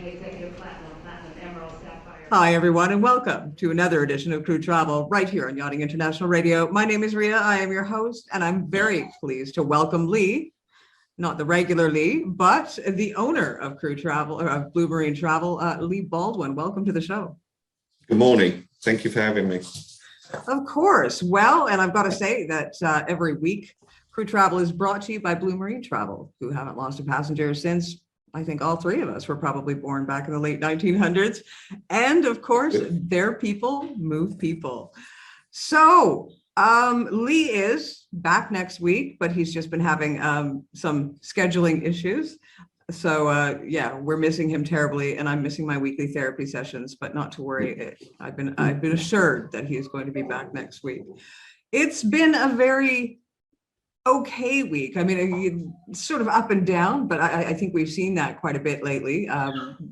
executive platinum, emerald, sapphire. Hi, everyone, and welcome to another edition of Crew Travel right here on Yachting International Radio. My name is Ria. I am your host, and I'm very pleased to welcome Lee, not the regular Lee, but the owner of Crew Travel, or of Blue Marine Travel, Lee Baldwin. Welcome to the show. Good morning. Thank you for having me. Of course. Well, and I've got to say that every week, Crew Travel is brought to you by Blue Marine Travel, who haven't lost a passenger since I think all three of us were probably born back in the late 1900s. And of course, their people move people. So Lee is back next week, but he's just been having some scheduling issues. So yeah, we're missing him terribly, and I'm missing my weekly therapy sessions, but not to worry. I've been assured that he is going to be back next week. It's been a very okay week. I mean, sort of up and down, but I think we've seen that quite a bit lately.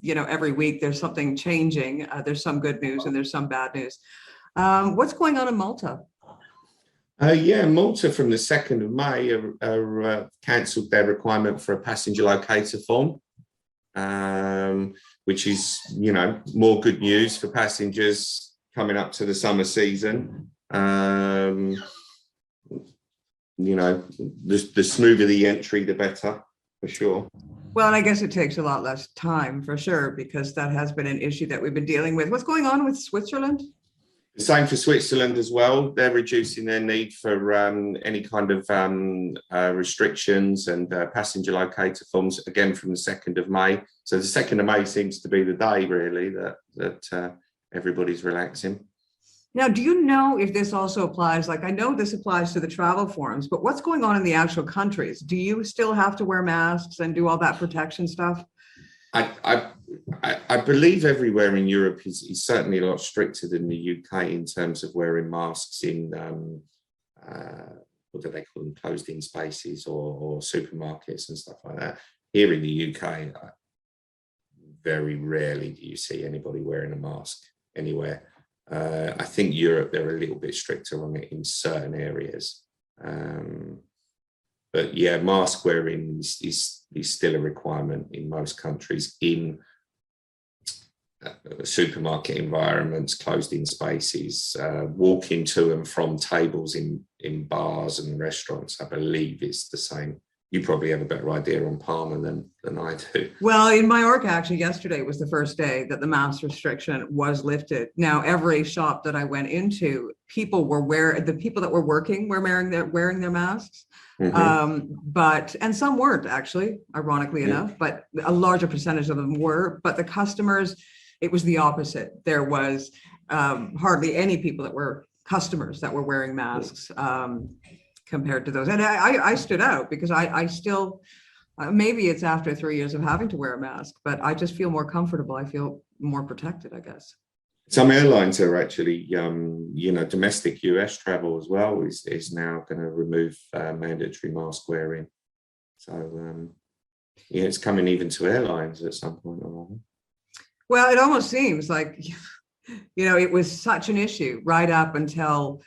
You know, every week there's something changing. There's some good news and there's some bad news. What's going on in Malta? Yeah, Malta from the 2nd of May are cancelled their requirement for a passenger locator form, which is, you know, more good news for passengers coming up to the summer season. You know, the smoother the entry, the better, for sure. Well, and I guess it takes a lot less time, for sure, because that has been an issue that we've been dealing with. What's going on with Switzerland? The same for Switzerland as well. They're reducing their need for any kind of restrictions and passenger locator forms, again, from the 2nd of May. So the 2nd of May seems to be the day, really, that everybody's relaxing. Now, do you know if this also applies? Like, I know this applies to the travel forums, but what's going on in the actual countries? Do you still have to wear masks and do all that protection stuff? I believe everywhere in Europe is certainly a lot stricter than the UK in terms of wearing masks in, what do they call them, closed-in spaces or supermarkets and stuff like that. Here in the UK, very rarely do you see anybody wearing a mask anywhere. I think Europe, they're a little bit stricter on it in certain areas. But yeah, mask wearing is still a requirement in most countries in supermarket environments, closed-in spaces, walking to and from tables in bars and restaurants. I believe it's the same. You probably have a better idea on Palma than I do. Well, in Mallorca, actually, yesterday was the first day that the mask restriction was lifted. Now, every shop that I went into, the people that were working were wearing their masks. Mm-hmm. And some weren't, actually, ironically enough, but a larger percentage of them were. But the customers, it was the opposite. There was hardly any people that were customers that were wearing masks. Compared to those. And I stood out because I still, maybe it's after 3 years of having to wear a mask, but I just feel more comfortable. I feel more protected, I guess. Some airlines are actually, you know, domestic US travel as well is now going to remove mandatory mask wearing. So, yeah, it's coming even to airlines at some point or other. Well, it almost seems like, you know, it was such an issue right up until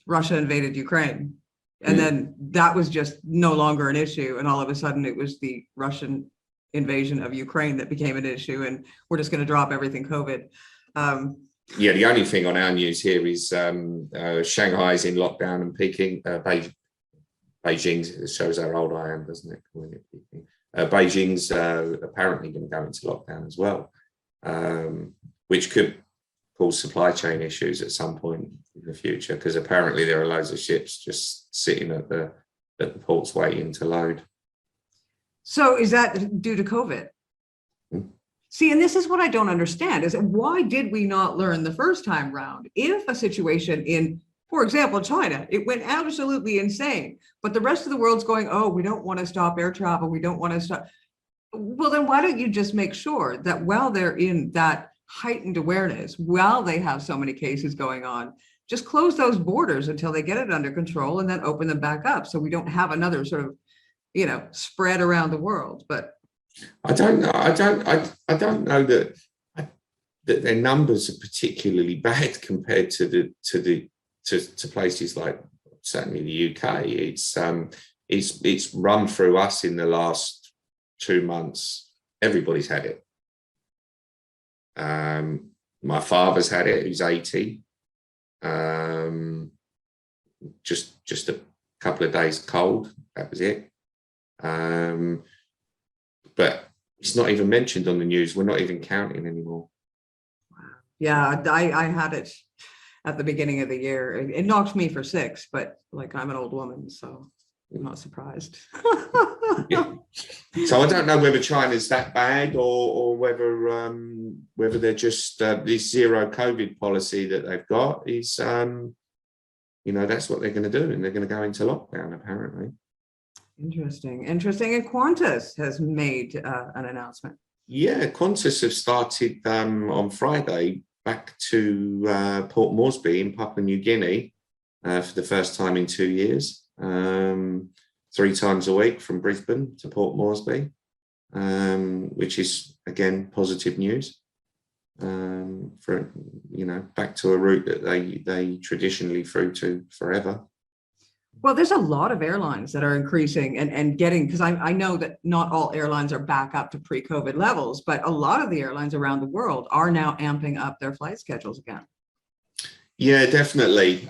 Russia invaded Ukraine. And then that was just no longer an issue. And all of a sudden it was the Russian invasion of Ukraine that became an issue. And we're just going to drop everything COVID. Yeah, the only thing on our news here is Shanghai's in lockdown and Peking, Beijing's, shows how old I am, doesn't it? Beijing's apparently going to go into lockdown as well, which could cause supply chain issues at some point in the future, because apparently there are loads of ships just sitting at the ports waiting to load. So is that due to COVID? See, and this is what I don't understand, is why did we not learn the first time round? If a situation in, for example, China, it went absolutely insane, but the rest of the world's going, oh, we don't want to stop air travel. We don't want to stop. Well, then why don't you just make sure that while they're in that heightened awareness, while they have so many cases going on, just close those borders until they get it under control and then open them back up so we don't have another sort of, you know, spread around the world. But I don't know. I don't know that their numbers are particularly bad compared to places like certainly the UK. It's run through us in the last 2 months Everybody's had it. My father's had it, who's 80. Just a couple of days cold, that was it. But it's not even mentioned on the news. We're not even counting anymore. Yeah, I had it at the beginning of the year. It knocked me for 6, but like I'm an old woman, so I'm not surprised. Yeah. So I don't know whether China's that bad or whether they're just this zero COVID policy that they've got is, that's what they're going to do, and they're going to go into lockdown apparently. Interesting. And Qantas has made an announcement. Yeah, Qantas have started on Friday back to Port Moresby in Papua New Guinea for the first time in 2 years. 3 times a week from Brisbane to Port Moresby, which is again positive news for back to a route that they traditionally flew to forever. Well, there's a lot of airlines that are increasing and getting, because I know that not all airlines are back up to pre-COVID levels, but a lot of the airlines around the world are now amping up their flight schedules again. Yeah, definitely.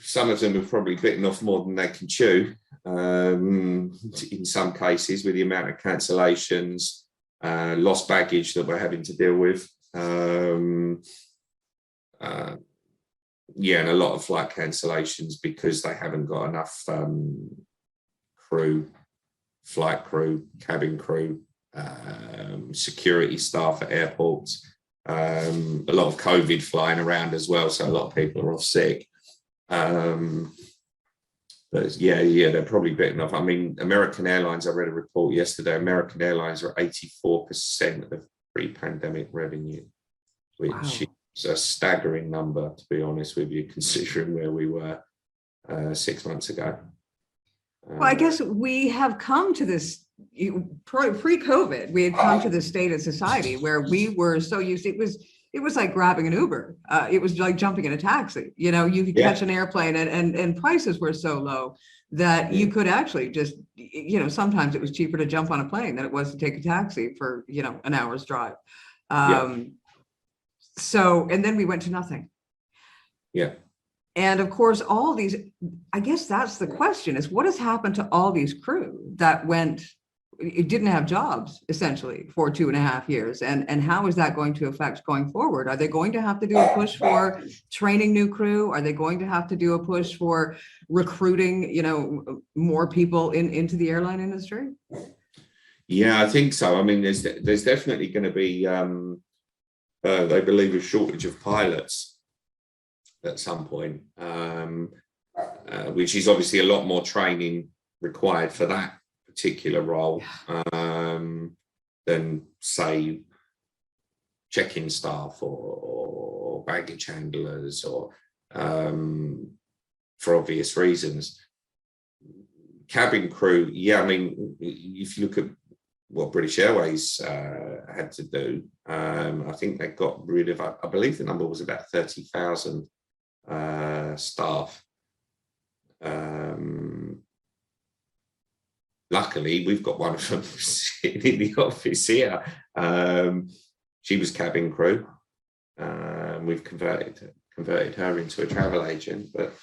Some of them have probably bitten off more than they can chew in some cases, with the amount of cancellations, lost baggage that we're having to deal with. And a lot of flight cancellations because they haven't got enough crew, flight crew, cabin crew, security staff at airports. A lot of COVID flying around as well, so a lot of people are off sick. But they're probably bitten off. I mean, American Airlines, I read a report yesterday, American Airlines are 84% of pre-pandemic revenue, which is a staggering number, to be honest with you, considering where we were 6 months ago. Well, I guess we have come to this, pre-COVID, we had come to this state of society where we were so used, it was like grabbing an Uber. It was like jumping in a taxi. You could catch an airplane and prices were so low that you could actually just, sometimes it was cheaper to jump on a plane than it was to take a taxi for, an hour's drive. So, and then we went to nothing. Yeah. And of course, all these, I guess that's the question, is what has happened to all these crew that didn't have jobs essentially for 2.5 years, and how is that going to affect going forward? Are they going to have to do a push for training new crew? Are they going to have to do a push for recruiting more people into the airline industry? Yeah, I think so. I mean, there's definitely going to be they believe a shortage of pilots at some point, which is obviously a lot more training required for that particular role than, say, check-in staff or baggage handlers, or for obvious reasons. Cabin crew, I mean, if you look at what British Airways had to do, I think they got rid of, I believe the number was about 30,000 staff. Luckily, we've got one of them sitting in the office here. She was cabin crew. We've converted her into a travel agent. But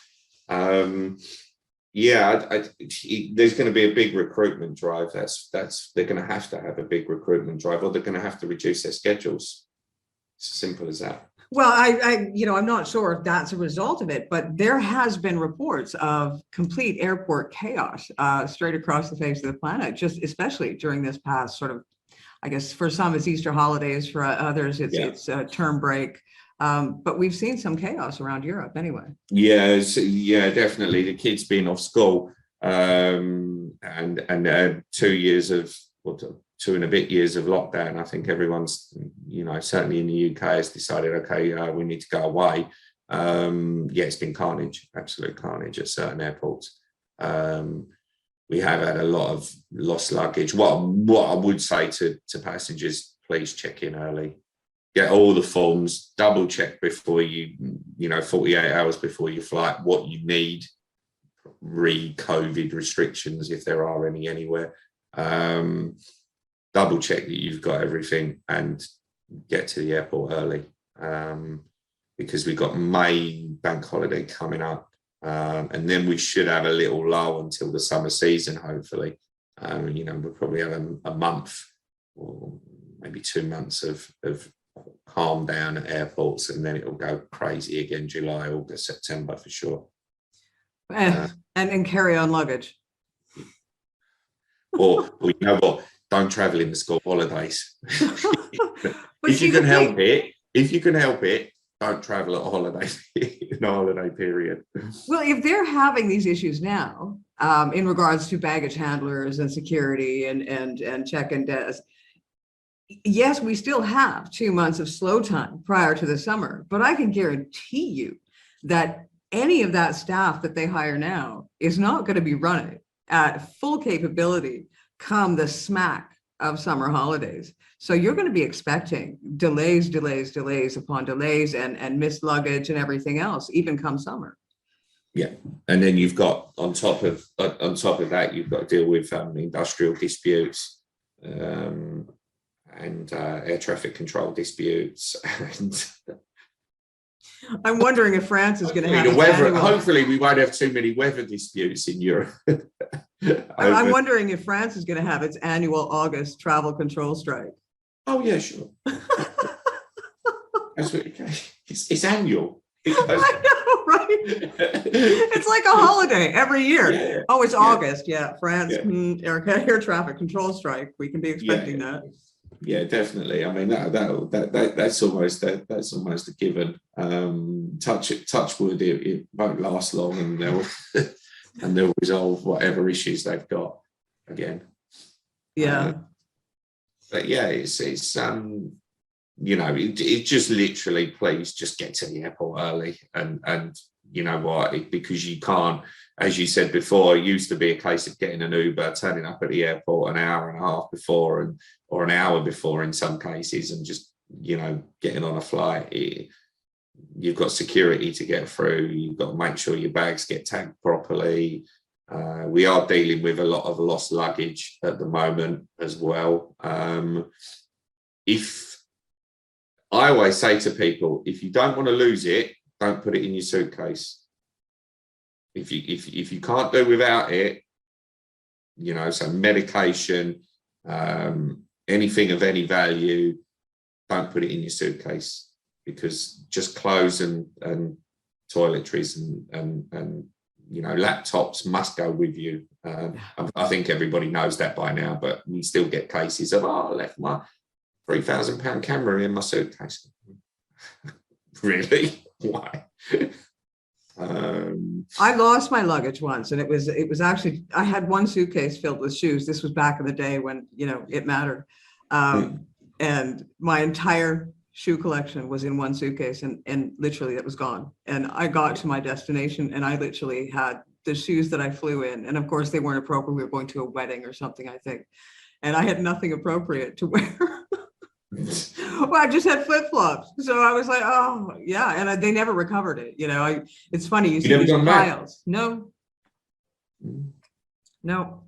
there's going to be a big recruitment drive. They're going to have a big recruitment drive, or they're going to have to reduce their schedules. It's as simple as that. Well, I'm not sure if that's a result of it, but there has been reports of complete airport chaos straight across the face of the planet, just especially during this past sort of, I guess for some it's Easter holidays, for others it's a term break. But we've seen some chaos around Europe anyway. Yeah, definitely. The kids being off school and 2 years of, 2 and a bit years of lockdown. I think everyone's, certainly in the UK has decided, okay, we need to go away. It's been carnage, absolute carnage at certain airports. We have had a lot of lost luggage. What I would say to passengers, please check in early. Get all the forms, double check before 48 hours before your flight, what you need, re-COVID restrictions, if there are any anywhere. double check that you've got everything and get to the airport early, because we've got May bank holiday coming up, and then we should have a little lull until the summer season, hopefully. We'll probably have a month or maybe 2 months of calm down at airports, and then it'll go crazy again July, August, September for sure. And carry on luggage. Or you know what? Don't travel in the school holidays. If you can help it, don't travel at holiday in a holiday period. Well, if they're having these issues now, in regards to baggage handlers and security and check-in desks, yes, we still have 2 months of slow time prior to the summer, but I can guarantee you that any of that staff that they hire now is not going to be running at full capability come the smack of summer holidays. So you're going to be expecting delays upon delays and missed luggage and everything else, even come summer. Yeah, and then you've got on top of that, you've got to deal with industrial disputes, and air traffic control disputes, and I'm wondering if France is going to have the weather. Hopefully, we won't have too many weather disputes in Europe. I'm wondering if France is going to have its annual August travel control strike. Oh yeah, sure. It's annual. I know, right? It's like a holiday every year. Yeah. Oh, it's August. Yeah, France air traffic control strike. We can be expecting that. Yeah, definitely. I mean, that's almost a given. Touch wood, it won't last long, and they'll resolve whatever issues they've got again. Yeah. But yeah, it's it just literally, please just get to the airport early, and you know what, because you can't, as you said before, it used to be a case of getting an Uber, turning up at the airport an hour and a half before, or an hour before in some cases, and just getting on a flight. You've got security to get through. You've got to make sure your bags get tagged properly. We are dealing with a lot of lost luggage at the moment as well. If I always say to people, if you don't want to lose it, don't put it in your suitcase. If you can't do without it, so medication, anything of any value, don't put it in your suitcase, because just clothes and toiletries and laptops must go with you. I think everybody knows that by now, but we still get cases of, I left my £3,000 camera in my suitcase. Really? Why? I lost my luggage once, and it was actually, I had one suitcase filled with shoes. This was back in the day when it mattered, and my entire shoe collection was in one suitcase, and literally it was gone. And I got to my destination, and I literally had the shoes that I flew in, and of course they weren't appropriate. We were going to a wedding or something, I think, and I had nothing appropriate to wear. Well, I just had flip-flops, so I was like, oh yeah, and they never recovered it. It's funny, you see these piles. No,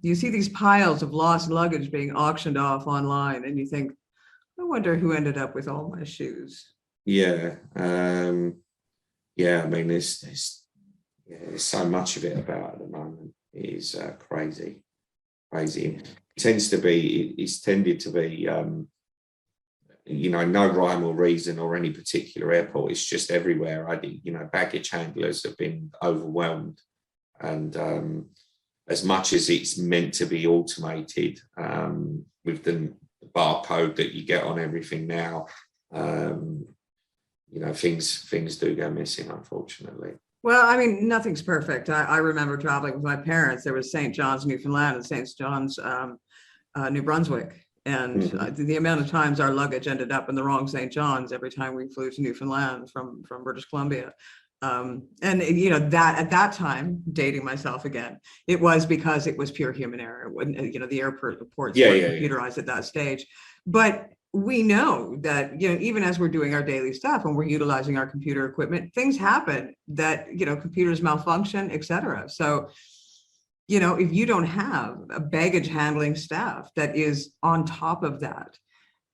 you see these piles of lost luggage being auctioned off online, and you think, I wonder who ended up with all my shoes. Yeah, I mean, there's so much of it about at the moment. It is crazy. It's tended to be no rhyme or reason or any particular airport. It's just everywhere. Baggage handlers have been overwhelmed, and as much as it's meant to be automated, with the barcode that you get on everything now, things do go missing, unfortunately. Well, I mean, nothing's perfect. I remember traveling with my parents. There was St. John's, Newfoundland, and St. John's, New Brunswick. And the amount of times our luggage ended up in the wrong St. John's every time we flew to Newfoundland from British Columbia. And that at that time, dating myself again, it was because it was pure human error. It wouldn't, the airports weren't computerized at that stage. But we know that, even as we're doing our daily stuff and we're utilizing our computer equipment, things happen that, computers malfunction, et cetera. So, if you don't have a baggage handling staff that is on top of that,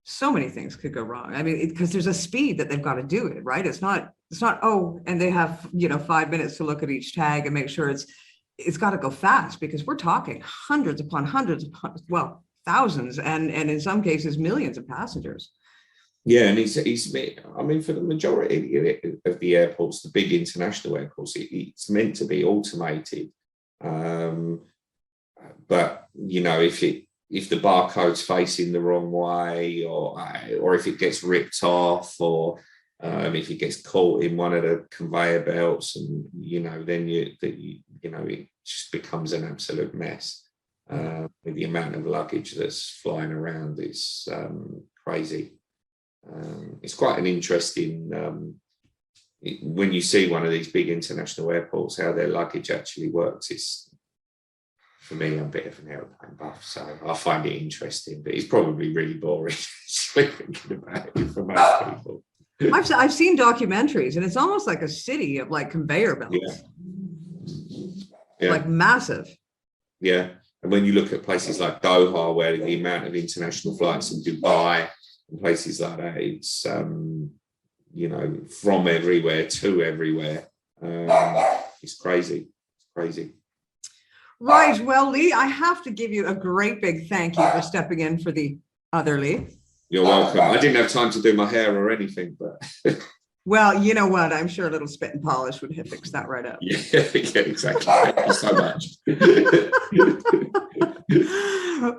so many things could go wrong. I mean, because there's a speed that they've got to do it, right? It's not, oh, and they have, 5 minutes to look at each tag and make sure it's got to go fast, because we're talking hundreds upon hundreds, well, thousands, and in some cases, millions of passengers. Yeah, and I mean, for the majority of the airports, the big international airports, it's meant to be automated. But if the barcode's facing the wrong way, or if it gets ripped off, or if it gets caught in one of the conveyor belts, and then it just becomes an absolute mess. With the amount of luggage that's flying around, it's crazy. It's quite an interesting when you see one of these big international airports, how their luggage actually works. It's, for me, I'm a bit of an aeroplane buff, so I find it interesting, but it's probably really boring thinking about it for most people. I've seen documentaries, and it's almost like a city of like conveyor belts. Yeah. Like massive. Yeah. And when you look at places like Doha, where the amount of international flights in Dubai and places like that, it's from everywhere to everywhere. It's crazy. It's crazy. Right. Well, Lee, I have to give you a great big thank you for stepping in for the other Lee. You're welcome. I didn't have time to do my hair or anything, but well, you know what? I'm sure a little spit and polish would have fixed that right up. Yeah, exactly. Thank you so much.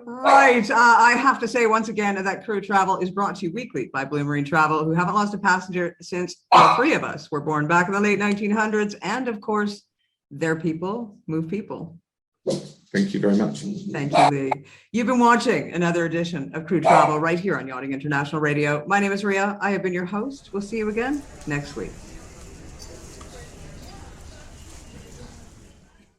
Right. I have to say once again that Crew Travel is brought to you weekly by Blue Marine Travel, who haven't lost a passenger since all three of us were born back in the late 1900s. And of course, their people move people. Thank you very much. Thank you, Lee. You've been watching another edition of Crew Travel right here on Yachting International Radio. My name is Ria. I have been your host. We'll see you again next week.